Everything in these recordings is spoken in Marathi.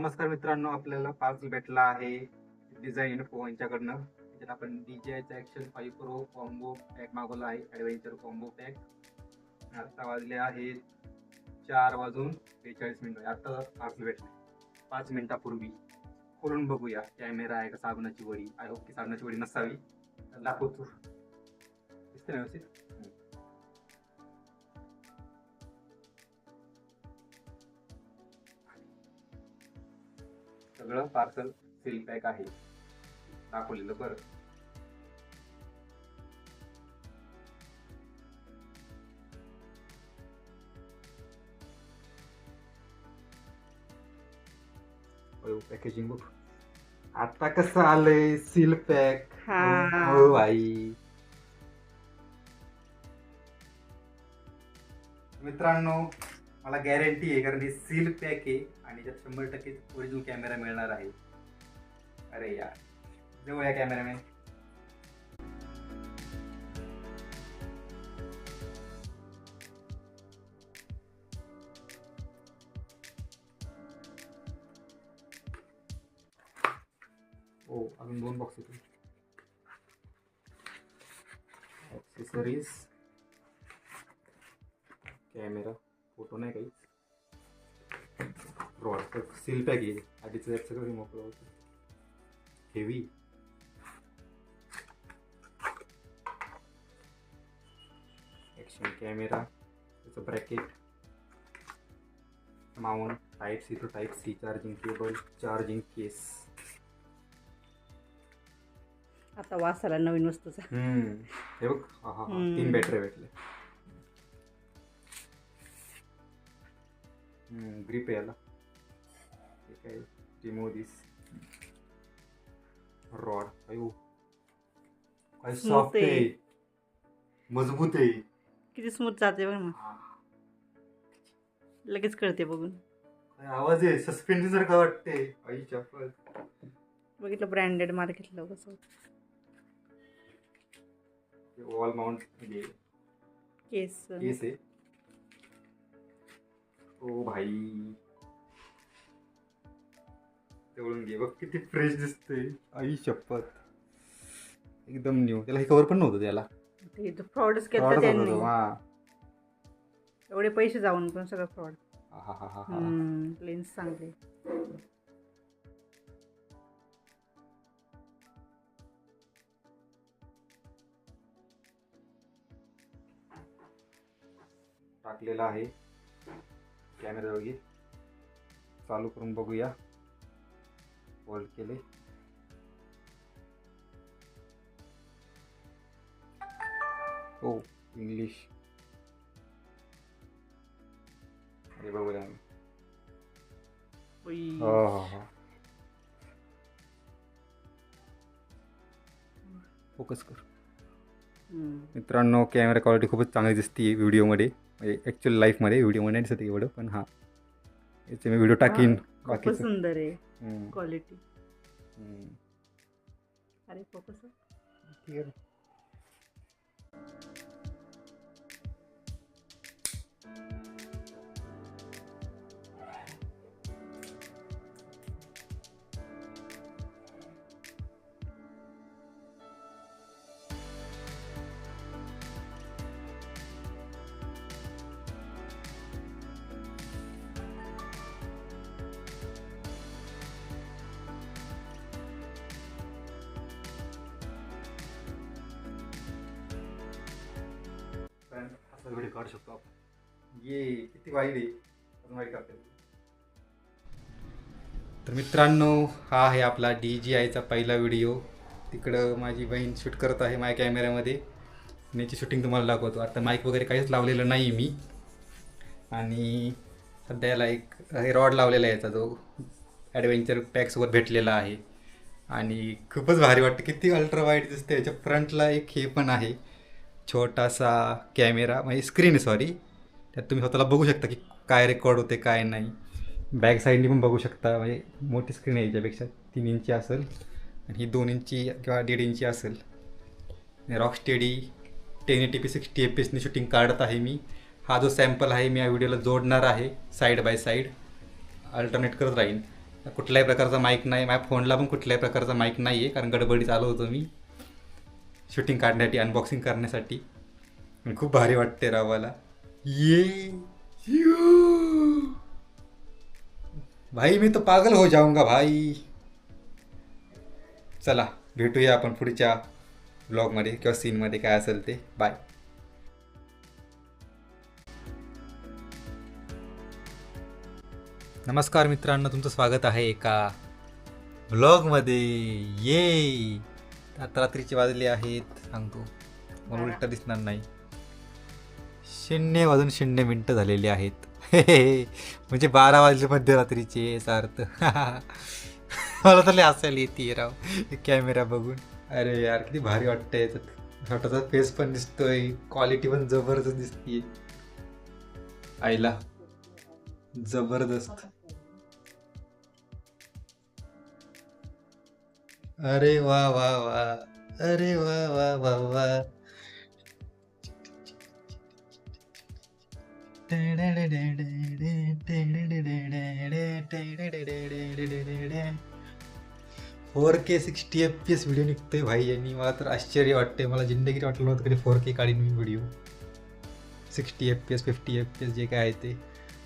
नमस्कार मित्रांनो, आपल्याला पार्सल भेटला आहे डिझाईन इन्फो यांच्याकडनं. त्याच्यात आपण DJIचा ॲक्शन 5 प्रो कॉम्बो पॅक मागवला आहे, ॲडव्हेंचर कॉम्बो पॅक. आता वाजले आहेत 4:42 आता पार्सल भेटले 5 मिनिटापूर्वी. खोलून बघूया कॅमेरा आहे का साबणाची वडी. आय होप की साबणाची वडी नसावी. दाखवतो, दिसते ना व्यवस्थित. सगळं पार्सल सील पॅक आहे दाखवलेलं. बरं, पॅकेजिंग बघ आता कसं आलंय सील पॅक. हो भाई मित्रांनो, मला गॅरंटी आहे कारण हे सील पॅक आहे आणि त्यात 100% ओरिजिनल कॅमेरा मिळणार आहे. अरे यार, जवळ या कॅमेरामॅन. ओ, अजून 2 बॉक्स होते. ॲक्सेसरीज, कॅमेरा, फोटो नाही काही. रॉड सील पॅक आहे. आधीचं यात सगळं मोकळं होतं. हेवी ॲक्शन कॅमेरा, त्याचं bracket, mount, type C to type C, charging cable, charging case. आता वासाला नवीन वस्तूचा. हे बघ, हा 3 बॅटरी भेटले. ग्रिप याला काय टिमोदिस रॉड. अयो काय सॉफ्ट आहे, मजबूत आहे. किती स्मूथ जाते बघ ना, लगेच कळते बघून. काय आवाज आहे, सस्पेन्शन सारखं वाटते. आई चप्पल बघितलं ब्रँडेड मार्केटला कसं. वॉल माउंट म्हणजे केस आहे. ओ भाई, तेवढून घे बघ, किती फ्रेश दिसते. आई शपथ, एकदम न्यू. त्याला हे कवर पण नव्हतं त्याला. ते फ्रॉडच केलं त्यांनी. हा, एवढे पैसे जाऊन पण सगळं फ्रॉड. हा लेन्स चांगले. टाकलेला आहे कॅमेरा वगैरे. चालू करून बघूया. होल्ड केले. हो, इंग्लिश. अरे बघूया. फोकस कर. मित्रांनो, कॅमेरा क्वालिटी खूपच चांगली दिसते व्हिडिओमध्ये. म्हणजे ॲक्च्युअल लाईफमध्ये, व्हिडिओमध्ये नाही दिसत एवढं, पण हां याचे मी व्हिडिओ टाकीन. खूपच सुंदर आहे क्वालिटी. अरे फोकस ठीक आहे. असा व्हिडिओ काढू शकतो आपण. ये किती वाईट आहे, वाईट काढते. तर मित्रांनो, हा आहे आपला DJIचा पहिला व्हिडिओ. तिकडं माझी बहीण शूट करत आहे माझ्या कॅमेऱ्यामध्ये. याची शूटिंग तुम्हाला दाखवतो. आता माईक वगैरे काहीच लावलेलं नाही मी. आणि सध्याला एक रॉड लावलेला आहे याचा, जो ॲडव्हेंचर पॅकसोबत भेटलेला आहे. आणि खूपच भारी वाटतं. किती अल्ट्रा वाईड दिसते. याच्या फ्रंटला एक हे पण आहे, छोटासा कॅमेरा, म्हणजे स्क्रीन आहे सॉरी. त्यात तुम्ही स्वतःला बघू शकता की काय रेकॉर्ड होते काय नाही. बॅक साईडनी पण बघू शकता. म्हणजे मोठी स्क्रीन आहे, याच्यापेक्षा 3 इंची असेल आणि ही 2 इंची किंवा 1.5 इंची असेल. रॉकस्टेडी 1080p 60 fps शूटिंग काढत आहे मी. हा जो सॅम्पल आहे मी या व्हिडिओला जोडणार आहे साईड बाय साईड, अल्टरनेट करत राहीन. कुठल्याही प्रकारचा माईक नाही, माझ्या फोनला पण कुठल्याही प्रकारचा माईक नाही आहे, कारण गडबडीत आलो होतो मी शूटिंग काढण्यासाठी, अनबॉक्सिंग करण्यासाठी. आणि खूप भारी वाटते राव मला. ये भाई मी तो पागल हो जाऊंगा भाई. चला भेटूया आपण पुढच्या ब्लॉगमध्ये किंवा सीनमध्ये, काय असेल ते. बाय. नमस्कार मित्रांनो, तुमचं स्वागत आहे एका ब्लॉगमध्ये. ये आता रात्रीचे वाजले आहेत, सांगतो मला उलटं दिसणार नाही, 0:00 झालेले आहेत. म्हणजे 12 वाजले मध्यरात्रीचे, याचा अर्थ. मला तर लय हसायला येते राव कॅमेरा बघून. अरे यार किती भारी वाटतंय, स्वतःचा फेस पण दिसतोय, क्वालिटी पण जबरदस्त दिसतीये. आईला जबरदस्त. अरे वा वा वा, अरे वा वा वा वा. 4K 60 FPS व्हिडिओ निघतोय भाई यांनी. मला तर आश्चर्य वाटते, मला जिंदगीत वाटलं नव्हतं कधी 4K काढीन मी व्हिडिओ. 60 FPS 50 FPS जे काय आहे ते,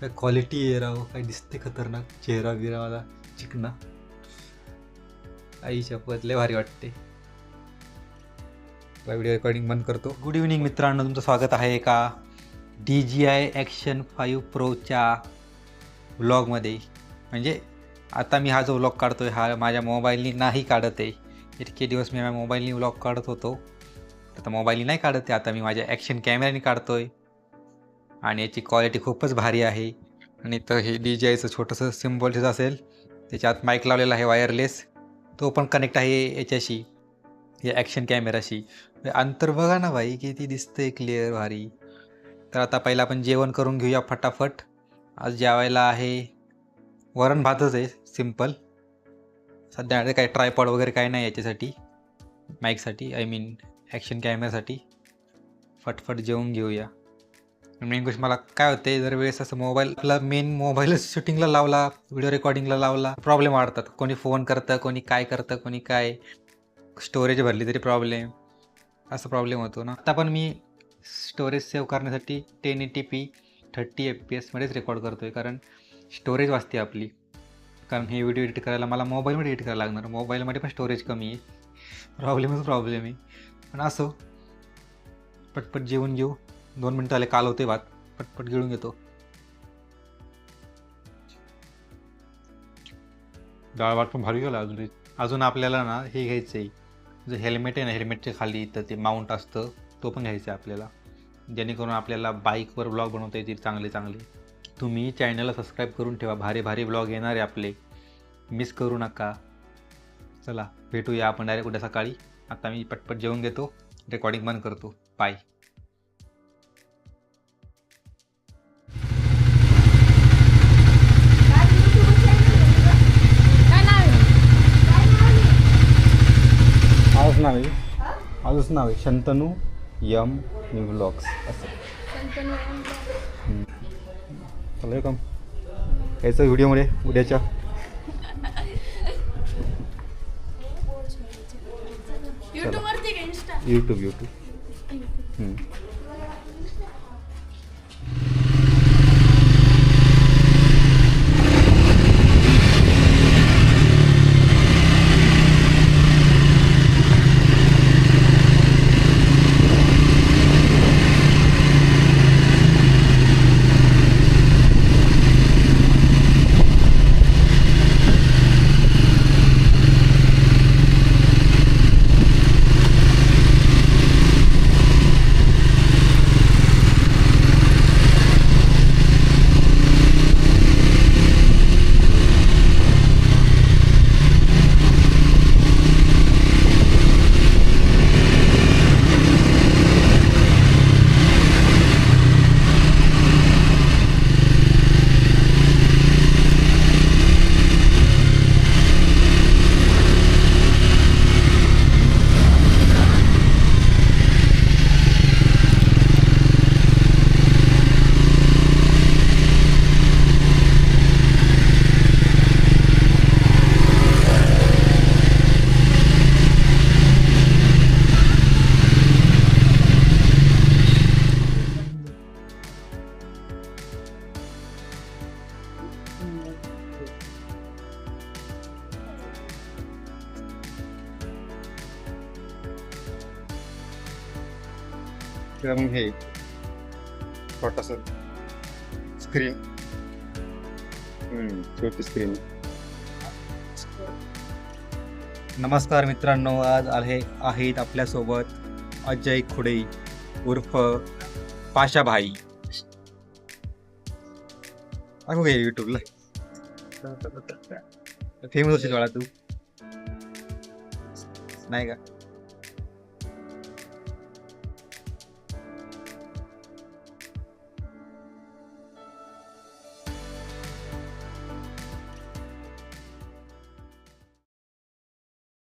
काय क्वालिटी आहे राव, काय दिसते खतरनाक. चेहरा बिरा मला चिकना, आई शपथ लय भारी वाटते. व्हिडिओ रेकॉर्डिंग बंद करतो. गुड इव्हनिंग मित्रांनो, तुमचं स्वागत आहे एका DJI Action 5 Proच्या व्लॉगमध्ये. म्हणजे आता मी हा जो व्लॉग काढतो आहे हा माझ्या मोबाईलनी नाही काढत आहे. इतके दिवस मी माझ्या मोबाईलनी व्लॉग काढत होतो, आता मोबाईलनी नाही काढत आहे, आता मी माझ्या ॲक्शन कॅमेऱ्याने काढतो आहे. आणि याची क्वालिटी खूपच भारी आहे. आणि तर हे DJIचं छोटंसं सिम्बॉलचं असेल, त्याच्यात माईक लावलेला आहे वायरलेस, तो पण कनेक्ट आहे याच्याशी, या ॲक्शन कॅमेराशी. अंतर बघा ना भाई, किती दिसतंय क्लिअर, भारी. तर आता पहिला आपण जेवण करून घेऊया फटाफट. आज जेवायला आहे वरण भातच आहे, सिम्पल. सध्या काही ट्रायपॉड वगैरे काही नाही याच्यासाठी, माईकसाठी, आय मीन ॲक्शन कॅमेरासाठी. फटफट जेवून घेऊया. मेन गोष्ट मला काय होते, जर वेळेस असं मोबाईलला, मेन मोबाईलच शूटिंगला लावला, व्हिडिओ रेकॉर्डिंगला लावला, प्रॉब्लेम वाढतात. कोणी फोन करतं, कोणी काय करतं, कोणी काय, स्टोरेज भरली तरी प्रॉब्लेम, असा प्रॉब्लेम होतो ना. आता पण मी स्टोरेज सेव्ह करण्यासाठी 1080p 30 FPS मध्येच रेकॉर्ड करतो आहे, कारण स्टोरेज वाचते आपली. कारण हे व्हिडिओ एडिट करायला मला मोबाईलमध्ये एडिट करायला लागणार, मोबाईलमध्ये पण स्टोरेज कमी आहे. प्रॉब्लेम आहे. पण असो, पटपट जेवून घेऊ. 2 मिनटं आले, काल होते भात, पटपट गिळून घेतो. डाळ भात पण भारी गेला. अजून आपल्याला ना हे घ्यायचं आहे, जो हेल्मेट आहे ना, हेल्मेटच्या खाली तर ते माउंट असतं, तो पण घ्यायचा आहे आपल्याला, जेणेकरून आपल्याला बाईकवर ब्लॉग बनवता येतील चांगले. तुम्ही चॅनलला सबस्क्राईब करून ठेवा, भारी भारी ब्लॉग येणार आहे आपले, मिस करू नका. चला भेटूया आपण डायरेक्ट उद्या सकाळी. आता मी पटपट जेवून घेतो, रेकॉर्डिंग बंद करतो. बाय. आजच नाव आहे शंतनू यम न्यू ब्लॉग्स असं. चालू काम याचं व्हिडिओमध्ये उद्याच्या. यूट्यूब. किंवा मग हे छोटासा स्क्रीन, छोटी स्क्रीन. नमस्कार मित्रांनो, आज आहेत आपल्यासोबत अजय खुडे उर्फ पाशा भाई. अगो गे युट्यूबला फेमस होशील बाळा तू, नाही का?